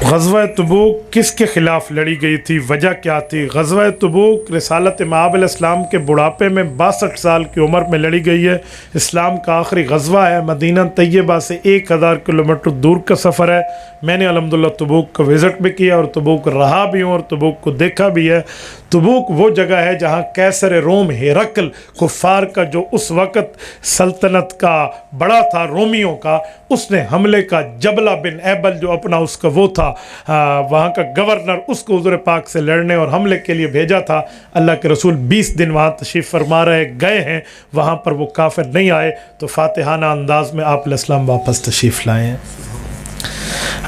غزوہ تبوک کس کے خلاف لڑی گئی تھی، وجہ کیا تھی؟ غزوہ تبوک رسالت مآب علیہ السلام کے بڑھاپے میں 62 سال کی عمر میں لڑی گئی ہے۔ اسلام کا آخری غزوہ ہے، مدینہ طیبہ سے 1000 کلومیٹر دور کا سفر ہے۔ میں نے الحمدللہ تبوک کا وزٹ بھی کیا اور تبوک رہا بھی ہوں اور تبوک کو دیکھا بھی ہے۔ تبوک وہ جگہ ہے جہاں قیصر روم ہرقل، کفار کا جو اس وقت سلطنت کا بڑا تھا رومیوں کا، اس نے حملے کا جبلہ بن ایبل جو اپنا اس کا وہ تھا وہاں کا گورنر، اس کو حضور پاک سے لڑنے اور حملے کے لیے بھیجا تھا۔ اللہ کے رسول 20 دن وہاں تشریف فرما رہے گئے ہیں، وہاں پر وہ کافر نہیں آئے، تو فاتحانہ انداز میں آپ علیہ السلام واپس تشریف لائے ہیں۔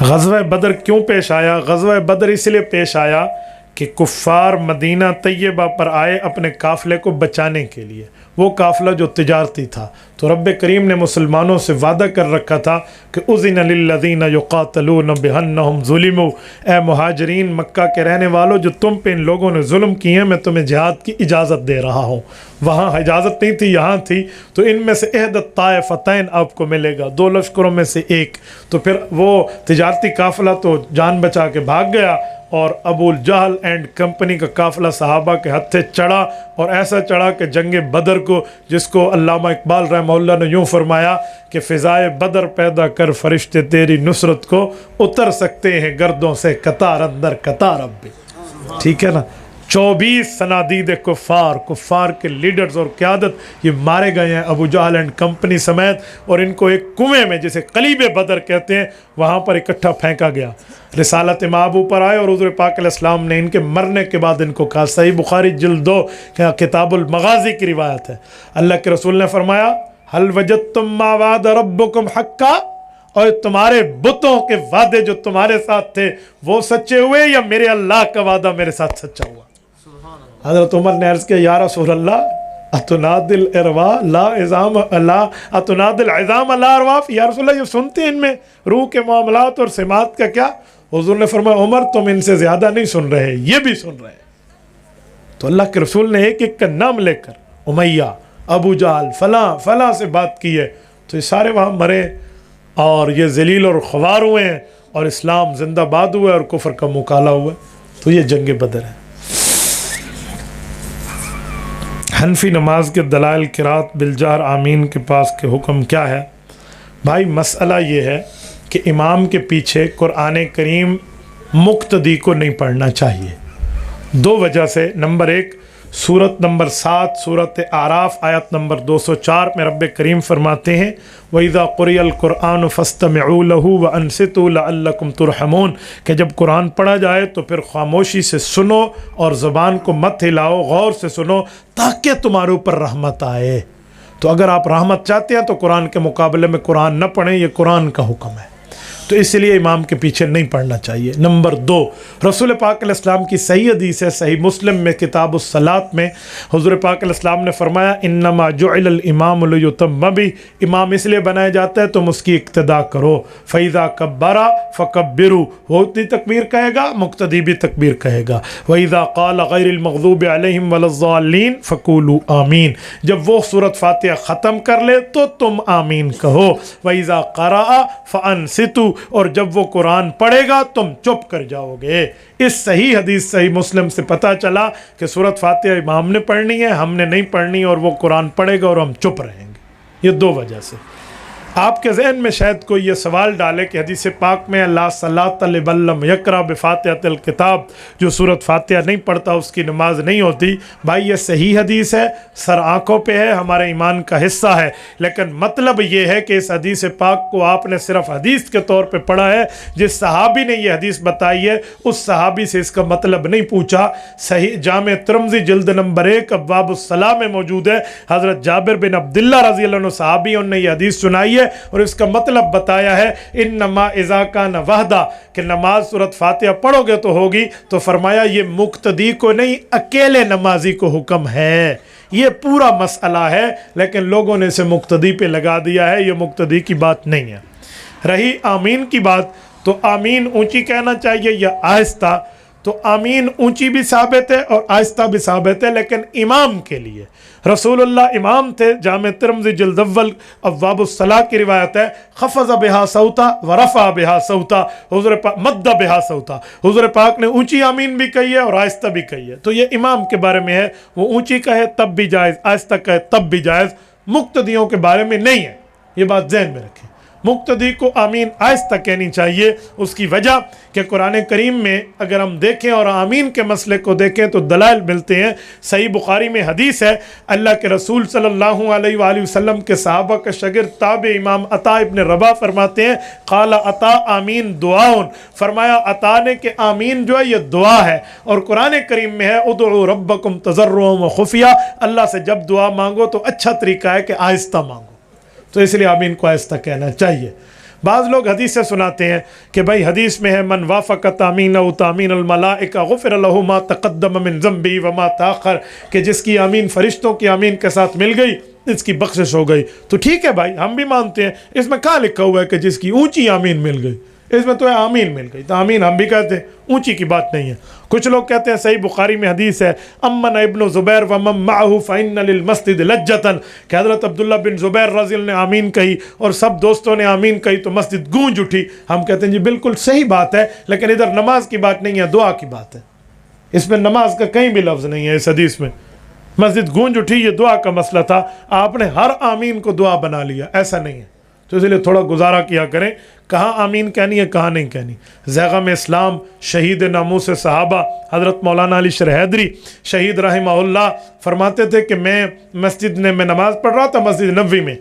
غزوہ بدر کیوں پیش آیا؟ غزوہ بدر اس لیے پیش آیا کہ کفار مدینہ طیبہ پر آئے اپنے قافلے کو بچانے کے لیے، وہ قافلہ جو تجارتی تھا، تو رب کریم نے مسلمانوں سے وعدہ کر رکھا تھا کہ اذن للذین یقاتلون بانہم ظلموا، اے مہاجرین مکہ کے رہنے والوں جو تم پہ ان لوگوں نے ظلم کیے ہیں، میں تمہیں جہاد کی اجازت دے رہا ہوں۔ وہاں اجازت نہیں تھی، یہاں تھی، تو ان میں سے احد الطائفتین آپ کو ملے گا، 2 لشکروں میں سے ایک۔ تو پھر وہ تجارتی قافلہ تو جان بچا کے بھاگ گیا، اور ابو جہل اینڈ کمپنی کا قافلہ صحابہ کے ہتھے چڑھا، اور ایسا چڑھا کہ جنگ بدر کو، جس کو علامہ اقبال رحمہ اللہ نے یوں فرمایا کہ فضائے بدر پیدا کر فرشتے تیری نصرت کو، اتر سکتے ہیں گردوں سے قطار اندر قطار اب بھی. ٹھیک ہے نا. 24 صنادید کفار کے لیڈرز اور قیادت یہ مارے گئے ہیں ابو جہل اینڈ کمپنی سمیت، اور ان کو ایک کنویں میں جسے قلیب بدر کہتے ہیں وہاں پر اکٹھا پھینکا گیا. رسالت مآب اوپر آئے اور حضور پاک علیہ السلام نے ان کے مرنے کے بعد ان کو کہا. صحیح بخاری جلد 2 کتاب المغازی کی روایت ہے. اللہ کے رسول نے فرمایا هل وجدتم ما وعد ربکم حقا، اور تمہارے بتوں کے وعدے جو تمہارے ساتھ تھے وہ سچے ہوئے یا میرے اللہ کا وعدہ میرے ساتھ سچا ہوا؟ حضرت عمر نے عرض کیا یا رسول اللہ اتنادل اروا لا عظام لا اتنادل عظام لا ارواف، یا رسول اللہ یہ سنتے ہیں ان میں روح کے معاملات اور سمات کا کیا؟ حضور نے فرمایا عمر تم ان سے زیادہ نہیں سن رہے، یہ بھی سن رہے. تو اللہ کے رسول نے ایک ایک کا نام لے کر امیہ، ابو جہل، فلاں فلاں سے بات کی ہے، تو یہ سارے وہاں مرے اور یہ ذلیل اور خوار ہوئے ہیں، اور اسلام زندہ باد ہوئے اور کفر کا مکالہ ہوا. تو یہ جنگ بدر ہے. حنفی نماز کے دلائل قرات بالجہر آمین کے پاس کے حکم کیا ہے؟ بھائی مسئلہ یہ ہے کہ امام کے پیچھے قرآن کریم مقتدی کو نہیں پڑھنا چاہیے 2 وجہ سے. نمبر 1 سورت نمبر 7 سورت اعراف آیت نمبر 204 میں رب کریم فرماتے ہیں وَإِذَا قُرِئَ الْقُرْآنُ فَاسْتَمِعُوا لَهُ وَأَنصِتُوا لَعَلَّكُمْ تُرْحَمُونَ، کہ جب قرآن پڑھا جائے تو پھر خاموشی سے سنو اور زبان کو مت ہلاؤ، غور سے سنو تاکہ تمہارے اوپر رحمت آئے. تو اگر آپ رحمت چاہتے ہیں تو قرآن کے مقابلے میں قرآن نہ پڑھیں، یہ قرآن کا حکم ہے، تو اس لیے امام کے پیچھے نہیں پڑھنا چاہیے. نمبر 2 رسول پاک علیہ السلام کی صحیح حدیث ہے صحیح مسلم میں کتاب الصلاۃ میں حضور پاک علیہ السلام نے فرمایا انما جعل الامام لیتم بہ، امام اس لیے بنایا جاتا ہے تم اس کی اقتداء کرو. فاذا کبر فکبروا، وہ بھی تکبیر کہے گا مقتدی بھی تکبیر کہے گا. واذا قال غیر المغضوب علیہم ولا الضالین فقولوا آمین، جب وہ سورۃ فاتحہ ختم کر لے تو تم آمین کہو. واذا قرأ فانصتوا، اور جب وہ قرآن پڑھے گا تم چپ کر جاؤ گے. اس صحیح حدیث صحیح مسلم سے پتہ چلا کہ سورۃ فاتحہ امام نے پڑھنی ہے، ہم نے نہیں پڑھنی، اور وہ قرآن پڑھے گا اور ہم چپ رہیں گے. یہ 2 وجہ سے. آپ کے ذہن میں شاید کوئی یہ سوال ڈالے کہ حدیث پاک میں لا صلاۃ لمن لم یقرأ بفاتحۃ الکتاب، جو سورۃ فاتحہ نہیں پڑھتا اس کی نماز نہیں ہوتی. بھائی یہ صحیح حدیث ہے، سر آنکھوں پہ ہے، ہمارے ایمان کا حصہ ہے، لیکن مطلب یہ ہے کہ اس حدیث پاک کو آپ نے صرف حدیث کے طور پہ پڑھا ہے. جس صحابی نے یہ حدیث بتائی ہے اس صحابی سے اس کا مطلب نہیں پوچھا. صحیح جامع ترمذی جلد نمبر 1 ابواب الصلاۃ میں موجود ہے. حضرت جابر بن عبداللہ رضی اللہ عنہ صحابی انہوں نے یہ حدیث سنائی ہے اور اس کا مطلب بتایا ہے انما اذا کان وحدہ، کہ نماز سورۃ فاتحہ پڑھو گے تو ہوگی. تو فرمایا یہ مقتدی کو نہیں اکیلے نمازی کو حکم ہے. یہ پورا مسئلہ ہے لیکن لوگوں نے اسے مقتدی پہ لگا دیا ہے، یہ مقتدی کی بات نہیں ہے. رہی آمین کی بات، تو آمین اونچی کہنا چاہیے یا آہستہ؟ تو آمین اونچی بھی ثابت ہے اور آہستہ بھی ثابت ہے، لیکن امام کے لیے. رسول اللہ امام تھے، جامع ترمذی جلد اول ابواب الصلاۃ کی روایت ہے خفض بہا صوتا ورفع بہا صوتا، حضور پاک مد بہا صوتا، حضور پاک نے اونچی آمین بھی کہی ہے اور آہستہ بھی کہی ہے. تو یہ امام کے بارے میں ہے، وہ اونچی کہے تب بھی جائز، آہستہ کہے تب بھی جائز. مقتدیوں کے بارے میں نہیں ہے، یہ بات ذہن میں رکھیں. مقتدی کو آمین آہستہ کہنی چاہیے. اس کی وجہ کہ قرآن کریم میں اگر ہم دیکھیں اور آمین کے مسئلے کو دیکھیں تو دلائل ملتے ہیں. صحیح بخاری میں حدیث ہے، اللہ کے رسول صلی اللہ علیہ وآلہ وسلم کے صحابہ کا شاگرد تابع امام عطا ابن رباح فرماتے ہیں قال عطا آمین دعاؤن، فرمایا عطا نے کہ آمین جو ہے یہ دعا ہے. اور قرآن کریم میں ہے ادعوا ربکم تضرعا وخفیا، اللہ سے جب دعا مانگو تو اچھا طریقہ ہے کہ آہستہ مانگو. تو اس لیے آمین کو آہستہ کہنا چاہیے. بعض لوگ حدیث سے سناتے ہیں کہ بھائی حدیث میں ہے من وافق تامین او تامین الملائکہ غفر له ما تقدم من ذنبہ وما تاخر، کہ جس کی آمین فرشتوں کی آمین کے ساتھ مل گئی اس کی بخشش ہو گئی. تو ٹھیک ہے بھائی، ہم بھی مانتے ہیں. اس میں کہاں لکھا ہوا ہے کہ جس کی اونچی آمین مل گئی؟ اس میں تو آمین مل گئی، تو آمین ہم بھی کہتے ہیں، اونچی کی بات نہیں ہے۔ کچھ لوگ کہتے ہیں صحیح بخاری میں حدیث ہے امن ابن زبیر ومن معه فإن للمسجد لجة، کہ حضرت عبداللہ بن زبیر رضی اللہ عنہ نے آمین کہی اور سب دوستوں نے آمین کہی تو مسجد گونج اٹھی۔ ہم کہتے ہیں جی بالکل صحیح بات ہے، لیکن ادھر نماز کی بات نہیں ہے، دعا کی بات ہے، اس میں نماز کا کہیں بھی لفظ نہیں ہے اس حدیث میں۔ مسجد گونج اٹھی یہ دعا کا مسئلہ تھا، آپ نے ہر آمین کو دعا بنا لیا، ایسا نہیں ہے۔ تو اس لیے تھوڑا گزارا کیا کریں کہاں آمین کہنی ہے کہاں نہیں کہنی۔ زیغم اسلام شہید ناموس صحابہ حضرت مولانا علی شرح حیدری شہید رحمہ اللہ فرماتے تھے کہ میں نماز پڑھ رہا تھا مسجد نبوی میں،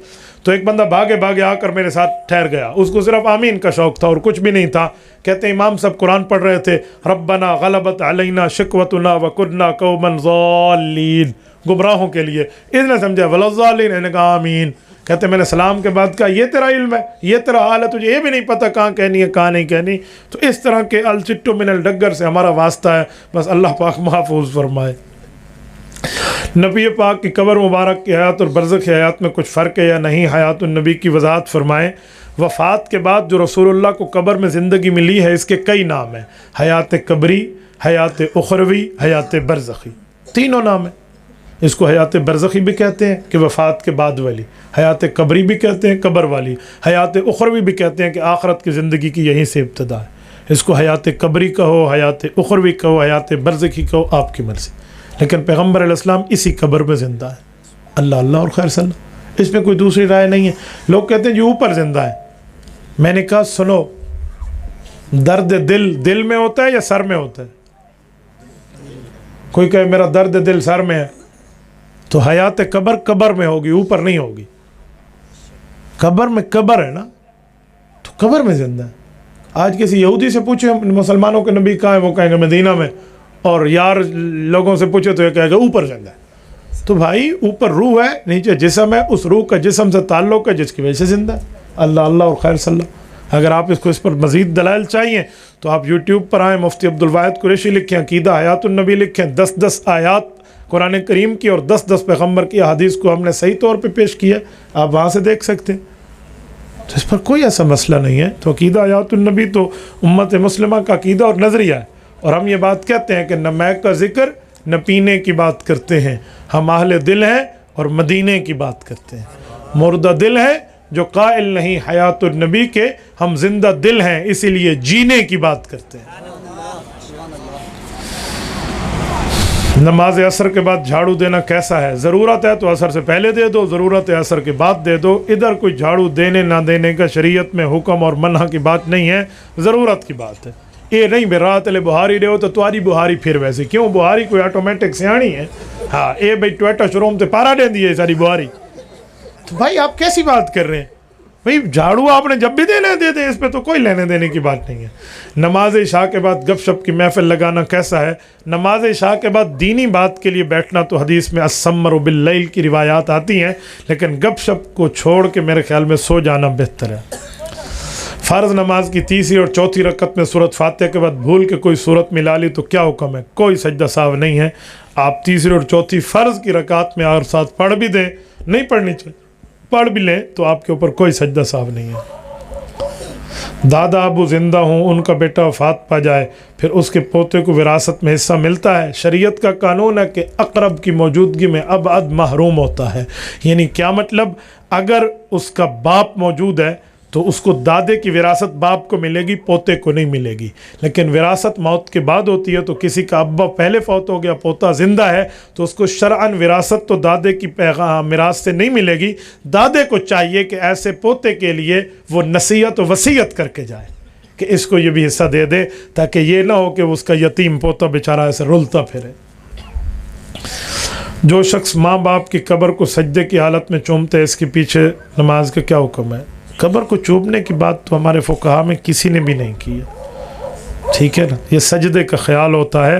تو ایک بندہ بھاگے بھاگے آ کر میرے ساتھ ٹھہر گیا، اس کو صرف آمین کا شوق تھا اور کچھ بھی نہیں تھا۔ کہتے ہیں امام صاحب قرآن پڑھ رہے تھے، ربنا غلبت علینا شکوتنا وکنا قوما ضالین، گمراہوں کے لیے، اس نے سمجھا ولضالین، انہوں نے کہا آمین۔ کہتے ہیں میں نے سلام کے بعد کہا یہ تیرا علم ہے، یہ تیرا حال ہے، تجھے یہ بھی نہیں پتہ کہاں کہنی ہے کہاں نہیں کہنی۔ تو اس طرح کے الچٹو من الڈگر سے ہمارا واسطہ ہے، بس اللہ پاک محفوظ فرمائے۔ نبی پاک کی قبر مبارک کی حیات اور برزخ کی حیات میں کچھ فرق ہے یا نہیں، حیات النبی کی وضاحت فرمائیں۔ وفات کے بعد جو رسول اللہ کو قبر میں زندگی ملی ہے اس کے کئی نام ہیں، حیات قبری، حیات اخروی، حیات برزخی، تینوں نام ہیں۔ اس کو حیات برزخی بھی کہتے ہیں کہ وفات کے بعد والی، حیات قبری بھی کہتے ہیں قبر والی، حیات اخروی بھی کہتے ہیں کہ آخرت کی زندگی کی یہیں سے ابتدا ہے۔ اس کو حیات قبری کہو، حیات اخروی کہو، حیات برزخی کہو، آپ کی مرضی، لیکن پیغمبر علیہ السلام اسی قبر میں زندہ ہے۔ اللہ اللہ اور خیر صلی اللہ، اس میں کوئی دوسری رائے نہیں ہے۔ لوگ کہتے ہیں جو اوپر زندہ ہے، میں نے کہا سنو، درد دل میں ہوتا ہے یا سر میں ہوتا ہے؟ کوئی کہے میرا درد دل سر میں ہے، تو حیات قبر میں ہوگی، اوپر نہیں ہوگی۔ قبر میں قبر ہے نا، تو قبر میں زندہ ہے۔ آج کسی یہودی سے پوچھے مسلمانوں کے نبی کہاں ہے، وہ کہیں گے مدینہ میں، اور یار لوگوں سے پوچھے تو یہ کہے گا اوپر زندہ ہے۔ تو بھائی اوپر روح ہے، نیچے جسم ہے، اس روح کا جسم سے تعلق ہے جس کی وجہ سے زندہ ہے۔ اللہ اللہ اور خیر صلی اللہ۔ اگر آپ اس پر مزید دلائل چاہیے تو آپ یوٹیوب پر آئیں، مفتی عبدالواحد قریشی لکھیں، عقیدہ حیات النبی لکھیں، 10 آیات قرآن کریم کی اور 10 پیغمبر کی احادیث کو ہم نے صحیح طور پہ پیش کیا، آپ وہاں سے دیکھ سکتے ہیں۔ تو اس پر کوئی ایسا مسئلہ نہیں ہے۔ تو عقیدہ حیات النبی تو امت مسلمہ کا عقیدہ اور نظریہ ہے، اور ہم یہ بات کہتے ہیں کہ نہ میں کا ذکر نہ پینے کی بات کرتے ہیں، ہم اہل دل ہیں اور مدینے کی بات کرتے ہیں۔ مردہ دل ہے جو قائل نہیں حیات النبی کے، ہم زندہ دل ہیں اسی لیے جینے کی بات کرتے ہیں۔ نماز عصر کے بعد جھاڑو دینا کیسا ہے؟ ضرورت ہے تو عصر سے پہلے دے دو، ضرورت ہے عصر کے بعد دے دو۔ ادھر کوئی جھاڑو دینے نہ دینے کا شریعت میں حکم اور منع کی بات نہیں ہے، ضرورت کی بات ہے۔ یہ نہیں بھئی رات لے بہاری دے ہو تو تمہاری بہاری پھر ویسے کیوں؟ بہاری کوئی آٹومیٹک سیاڑی ہے؟ ہاں اے بھئی ٹویٹا شروم تے پارا دے دی ہے ساری بہاری، تو بھائی آپ کیسی بات کر رہے ہیں؟ بھئی جھاڑو آپ نے جب بھی دینا دے دیں، اس پہ تو کوئی لینے دینے کی بات نہیں ہے۔ نماز عشاء کے بعد گپ شپ کی محفل لگانا کیسا ہے؟ نماز عشاء کے بعد دینی بات کے لیے بیٹھنا تو حدیث میں السمر باللیل کی روایات آتی ہیں، لیکن گپ شپ کو چھوڑ کے میرے خیال میں سو جانا بہتر ہے۔ فرض نماز کی تیسری اور چوتھی رکعت میں سورۃ فاتحہ کے بعد بھول کے کوئی سورت ملا لی تو کیا حکم ہے؟ کوئی سجدہ سہو نہیں ہے۔ آپ تیسری اور چوتھی فرض کی رکعت میں اور ساتھ پڑھ بھی دیں، نہیں پڑھنی چاہیے، پڑھ بھی لیں تو آپ کے اوپر کوئی سجدہ سہو نہیں ہے۔ دادا ابو زندہ ہوں، ان کا بیٹا وفات پا جائے، پھر اس کے پوتے کو وراثت میں حصہ ملتا ہے؟ شریعت کا قانون ہے کہ اقرب کی موجودگی میں ابعد محروم ہوتا ہے۔ یعنی کیا مطلب؟ اگر اس کا باپ موجود ہے تو اس کو دادے کی وراثت باپ کو ملے گی، پوتے کو نہیں ملے گی۔ لیکن وراثت موت کے بعد ہوتی ہے، تو کسی کا ابا پہلے فوت ہو گیا، پوتا زندہ ہے، تو اس کو شرعاً وراثت تو دادے کی میراث سے نہیں ملے گی۔ دادے کو چاہیے کہ ایسے پوتے کے لیے وہ نصیحت و وصیت کر کے جائے کہ اس کو یہ بھی حصہ دے دے، تاکہ یہ نہ ہو کہ اس کا یتیم پوتا بیچارہ ایسے رلتا پھرے۔ جو شخص ماں باپ کی قبر کو سجدے کی حالت میں چومتے ہے، اس کے پیچھے نماز کا کیا حکم ہے؟ قبر کو چومنے کی بات تو ہمارے فقہا میں کسی نے بھی نہیں کی ہے، ٹھیک ہے نا؟ یہ سجدے کا خیال ہوتا ہے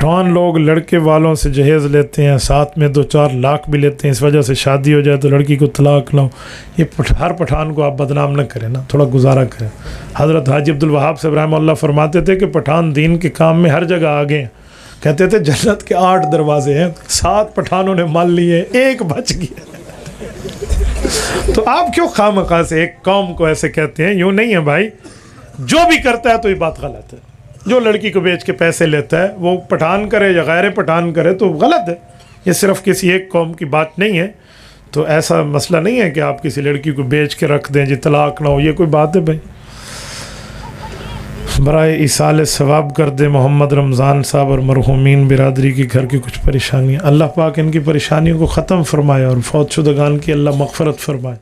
پٹھان لوگ لڑکے والوں سے جہیز لیتے ہیں، ساتھ میں 2-4 لاکھ بھی لیتے ہیں، اس وجہ سے شادی ہو جائے تو لڑکی کو طلاق لاؤ۔ یہ ہر پٹھان کو آپ بدنام نہ کریں نا، تھوڑا گزارا کریں۔ حضرت حاجی عبدالوہاب صاحب رحمہ اللہ فرماتے تھے کہ پٹھان دین کے کام میں ہر جگہ آگے ہیں۔ کہتے تھے جنت کے 8 دروازے ہیں، 7 پٹھانوں نے مان لیے، 1 بچ گیا۔ تو آپ کیوں خواہ سے ایک قوم کو ایسے کہتے ہیں؟ یوں نہیں ہے بھائی، جو بھی کرتا ہے تو یہ بات غلط ہے۔ جو لڑکی کو بیچ کے پیسے لیتا ہے، وہ پٹھان کرے یا غیر پٹھان کرے تو غلط ہے۔ یہ صرف کسی ایک قوم کی بات نہیں ہے۔ تو ایسا مسئلہ نہیں ہے کہ آپ کسی لڑکی کو بیچ کے رکھ دیں جی طلاق نہ ہو، یہ کوئی بات ہے بھائی؟ برائے ایصال ثواب کر دے محمد رمضان صاحب اور مرحومین برادری کے گھر کی کچھ پریشانیاں، اللہ پاک ان کی پریشانیوں کو ختم فرمائے اور فوت شدگان کی اللہ مغفرت فرمائے۔